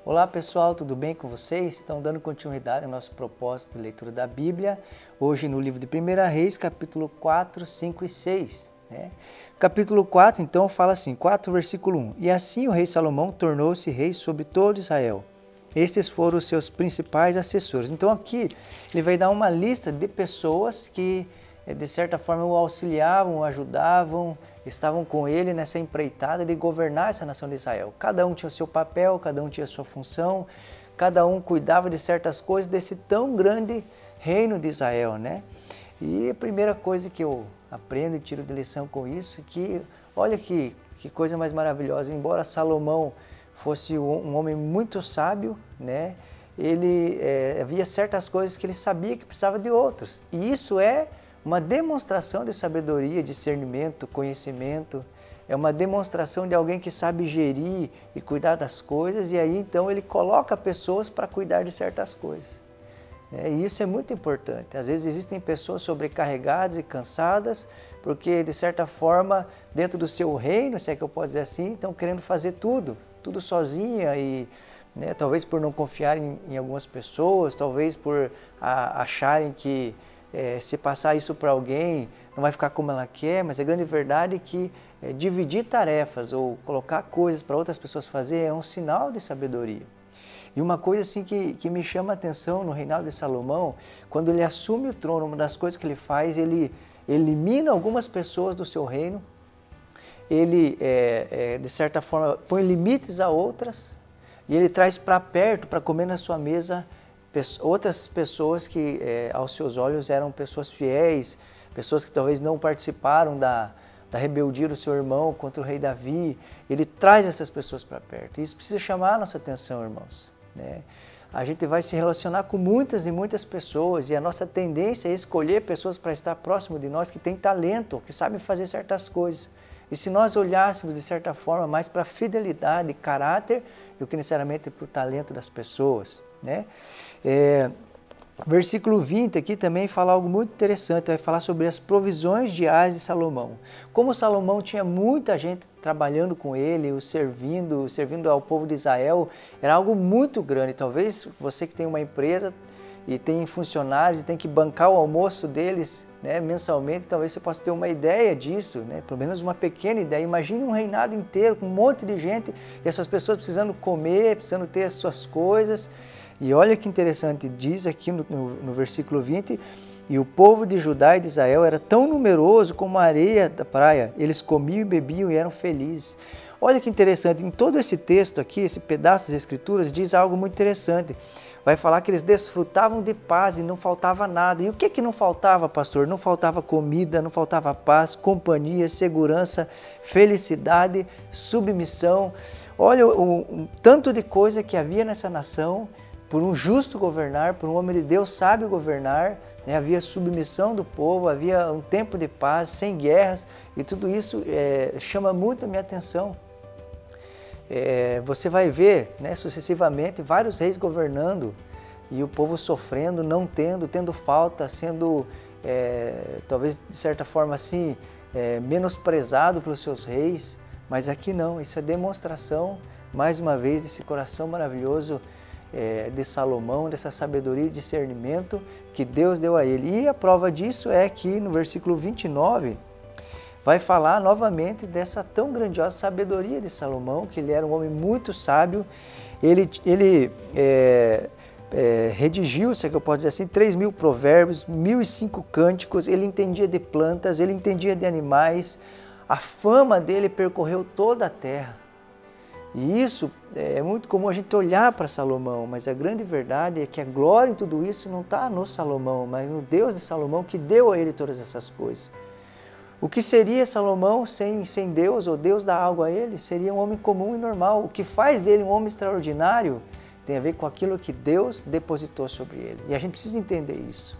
Olá pessoal, tudo bem com vocês? Estão dando continuidade ao nosso propósito de leitura da Bíblia, hoje no livro de 1 Reis, capítulo 4, 5 e 6. Capítulo 4, então, fala assim, 4, versículo 1. E assim o rei Salomão tornou-se rei sobre todo Israel. Estes foram os seus principais assessores. Então aqui ele vai dar uma lista de pessoas que, de certa forma, o auxiliavam, o ajudavam, estavam com ele nessa empreitada de governar essa nação de Israel. Cada um tinha o seu papel, cada um tinha a sua função, cada um cuidava de certas coisas desse tão grande reino de Israel, né? E a primeira coisa que eu aprendo e tiro de lição com isso é que, olha que coisa mais maravilhosa, embora Salomão fosse um homem muito sábio, né? Ele havia certas coisas que ele sabia que precisava de outros. E isso é uma demonstração de sabedoria, discernimento, conhecimento. É uma demonstração de alguém que sabe gerir e cuidar das coisas. E aí então ele coloca pessoas para cuidar de certas coisas. E isso é muito importante. Às vezes existem pessoas sobrecarregadas e cansadas, porque de certa forma, dentro do seu reino, se é que eu posso dizer assim, estão querendo fazer tudo sozinha e talvez por não confiar em algumas pessoas, talvez por acharem que se passar isso para alguém não vai ficar como ela quer, mas a grande verdade é que dividir tarefas ou colocar coisas para outras pessoas fazer é um sinal de sabedoria. E uma coisa assim que me chama a atenção no reinado de Salomão, quando ele assume o trono, uma das coisas que ele faz, ele elimina algumas pessoas do seu reino, ele, de certa forma, põe limites a outras e ele traz para perto, para comer na sua mesa, outras pessoas que, aos seus olhos, eram pessoas fiéis, pessoas que talvez não participaram da rebeldia do seu irmão contra o rei Davi. Ele traz essas pessoas para perto. Isso precisa chamar a nossa atenção, irmãos. A gente vai se relacionar com muitas e muitas pessoas e a nossa tendência é escolher pessoas para estar próximo de nós que têm talento, que sabem fazer certas coisas. E se nós olhássemos, de certa forma, mais para a fidelidade e caráter do que necessariamente para o talento das pessoas, Versículo 20 aqui também fala algo muito interessante, vai falar sobre as provisões diárias de Salomão. Como Salomão tinha muita gente trabalhando com ele, o servindo ao povo de Israel, era algo muito grande. Talvez você que tem uma empresa e tem funcionários e tem que bancar o almoço deles mensalmente, talvez você possa ter uma ideia disso, pelo menos uma pequena ideia. Imagine um reinado inteiro com um monte de gente e essas pessoas precisando comer, precisando ter as suas coisas. E olha que interessante, diz aqui no versículo 20, e o povo de Judá e de Israel era tão numeroso como a areia da praia, eles comiam e bebiam e eram felizes. Olha que interessante, em todo esse texto aqui, esse pedaço das Escrituras, diz algo muito interessante. Vai falar que eles desfrutavam de paz e não faltava nada. E o que não faltava, pastor? Não faltava comida, não faltava paz, companhia, segurança, felicidade, submissão. Olha o tanto de coisa que havia nessa nação, por um justo governar, por um homem de Deus sábio governar, havia submissão do povo, havia um tempo de paz, sem guerras, e tudo isso chama muito a minha atenção. Você vai ver sucessivamente vários reis governando e o povo sofrendo, não tendo falta, sendo talvez de certa forma assim menosprezado pelos seus reis, mas aqui não, isso é demonstração mais uma vez desse coração maravilhoso de Salomão, dessa sabedoria e discernimento que Deus deu a ele. E a prova disso é que no versículo 29 vai falar novamente dessa tão grandiosa sabedoria de Salomão, que ele era um homem muito sábio. Ele redigiu, se é que eu posso dizer assim, 3.000 provérbios, 1.005 cânticos, ele entendia de plantas, ele entendia de animais, a fama dele percorreu toda a terra. E isso é muito comum a gente olhar para Salomão, mas a grande verdade é que a glória em tudo isso não está no Salomão, mas no Deus de Salomão que deu a ele todas essas coisas. O que seria Salomão sem Deus, ou Deus dá algo a ele? Seria um homem comum e normal. O que faz dele um homem extraordinário tem a ver com aquilo que Deus depositou sobre ele. E a gente precisa entender isso.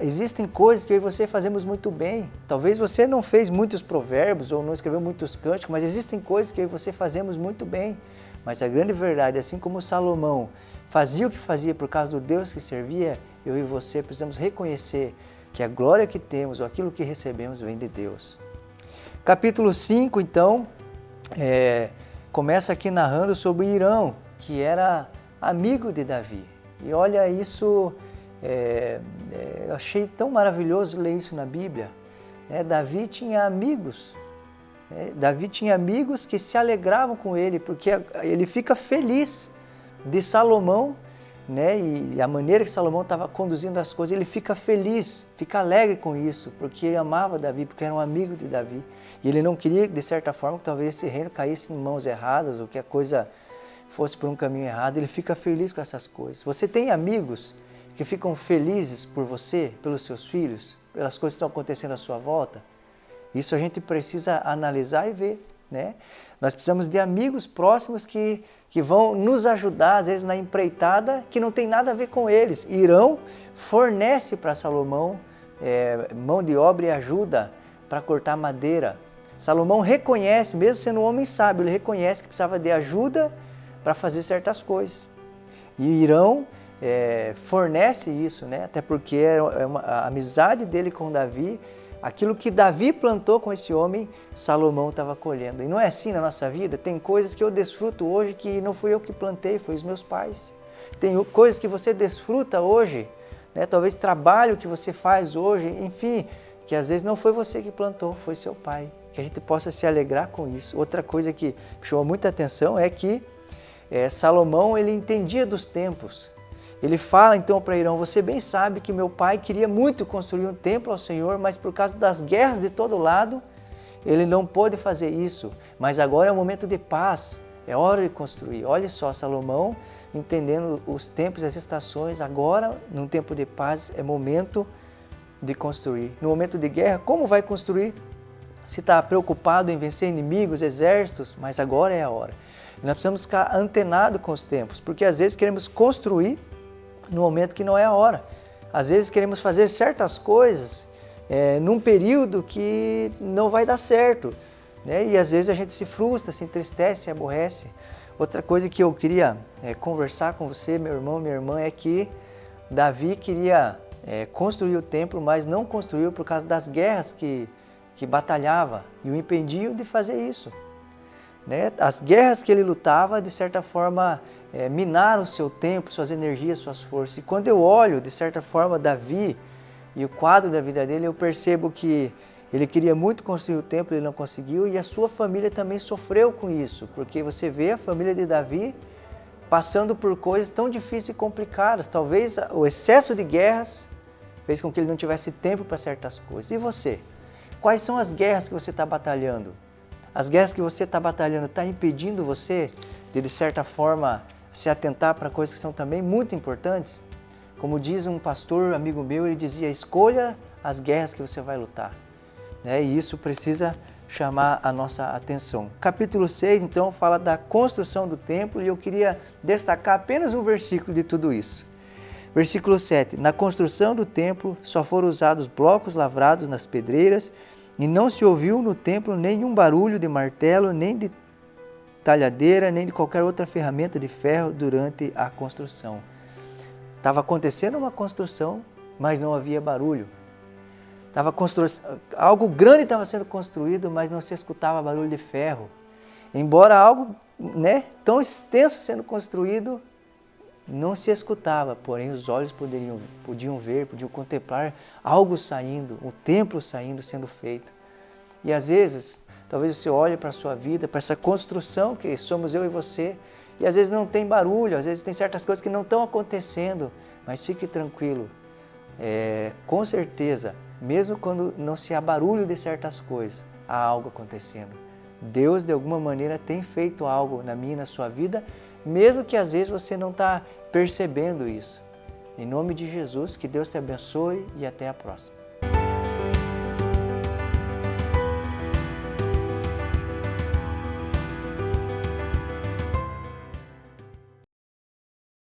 Existem coisas que eu e você fazemos muito bem. Talvez você não fez muitos provérbios ou não escreveu muitos cânticos, mas existem coisas que eu e você fazemos muito bem. Mas a grande verdade, assim como Salomão fazia o que fazia por causa do Deus que servia, eu e você precisamos reconhecer que a glória que temos ou aquilo que recebemos vem de Deus. Capítulo 5, então, começa aqui narrando sobre Irão, que era amigo de Davi. E olha isso, eu achei tão maravilhoso ler isso na Bíblia. Davi tinha amigos, Davi tinha amigos que se alegravam com ele, porque ele fica feliz de Salomão, e a maneira que Salomão estava conduzindo as coisas, ele fica feliz, fica alegre com isso, porque ele amava Davi, porque era um amigo de Davi. E ele não queria, de certa forma, que talvez esse reino caísse em mãos erradas, ou que a coisa fosse por um caminho errado. Ele fica feliz com essas coisas. Você tem amigos que ficam felizes por você, pelos seus filhos, pelas coisas que estão acontecendo à sua volta? Isso a gente precisa analisar e ver, Nós precisamos de amigos próximos que vão nos ajudar, às vezes, na empreitada, que não tem nada a ver com eles. Irão fornece para Salomão mão de obra e ajuda para cortar madeira. Salomão reconhece, mesmo sendo um homem sábio, ele reconhece que precisava de ajuda para fazer certas coisas. E Irão fornece isso, até porque a amizade dele com Davi, aquilo que Davi plantou com esse homem, Salomão estava colhendo. E não é assim na nossa vida? Tem coisas que eu desfruto hoje que não fui eu que plantei, foi os meus pais. Tem coisas que você desfruta hoje, talvez trabalho que você faz hoje, enfim, que às vezes não foi você que plantou, foi seu pai. Que a gente possa se alegrar com isso. Outra coisa que chamou muita atenção é que Salomão, ele entendia dos tempos. Ele fala então para Irão: você bem sabe que meu pai queria muito construir um templo ao Senhor, mas por causa das guerras de todo lado, ele não pôde fazer isso. Mas agora é um momento de paz, é hora de construir. Olha só, Salomão entendendo os tempos e as estações, agora, num tempo de paz, é momento de construir. No momento de guerra, como vai construir? Se está preocupado em vencer inimigos, exércitos, mas agora é a hora. E nós precisamos ficar antenados com os tempos, porque às vezes queremos construir no momento que não é a hora. Às vezes queremos fazer certas coisas num período que não vai dar certo, e às vezes a gente se frustra, se entristece, se aborrece. Outra coisa que eu queria conversar com você, meu irmão, minha irmã, é que Davi queria construir o templo, mas não construiu por causa das guerras que batalhava e o impediam de fazer isso. As guerras que ele lutava, de certa forma, minaram o seu tempo, suas energias, suas forças. E quando eu olho, de certa forma, Davi e o quadro da vida dele, eu percebo que ele queria muito construir o templo, ele não conseguiu, e a sua família também sofreu com isso, porque você vê a família de Davi passando por coisas tão difíceis e complicadas. Talvez o excesso de guerras fez com que ele não tivesse tempo para certas coisas. E você? Quais são as guerras que você está batalhando? As guerras que você está batalhando estão impedindo você de certa forma, se atentar para coisas que são também muito importantes? Como diz um pastor amigo meu, ele dizia: escolha as guerras que você vai lutar. E isso precisa chamar a nossa atenção. Capítulo 6, então, fala da construção do templo, e eu queria destacar apenas um versículo de tudo isso. Versículo 7. Na construção do templo só foram usados blocos lavrados nas pedreiras, e não se ouviu no templo nenhum barulho de martelo, nem de talhadeira, nem de qualquer outra ferramenta de ferro durante a construção. Estava acontecendo uma construção, mas não havia barulho. Algo grande estava sendo construído, mas não se escutava barulho de ferro. Embora algo tão extenso sendo construído, não se escutava, porém os olhos podiam ver, podiam contemplar algo saindo, o templo saindo, sendo feito. E às vezes, talvez você olhe para a sua vida, para essa construção que somos eu e você, e às vezes não tem barulho, às vezes tem certas coisas que não estão acontecendo, mas fique tranquilo, com certeza, mesmo quando não se há barulho de certas coisas, há algo acontecendo. Deus, de alguma maneira, tem feito algo na minha e na sua vida, mesmo que às vezes você não está percebendo isso. Em nome de Jesus, que Deus te abençoe e até a próxima.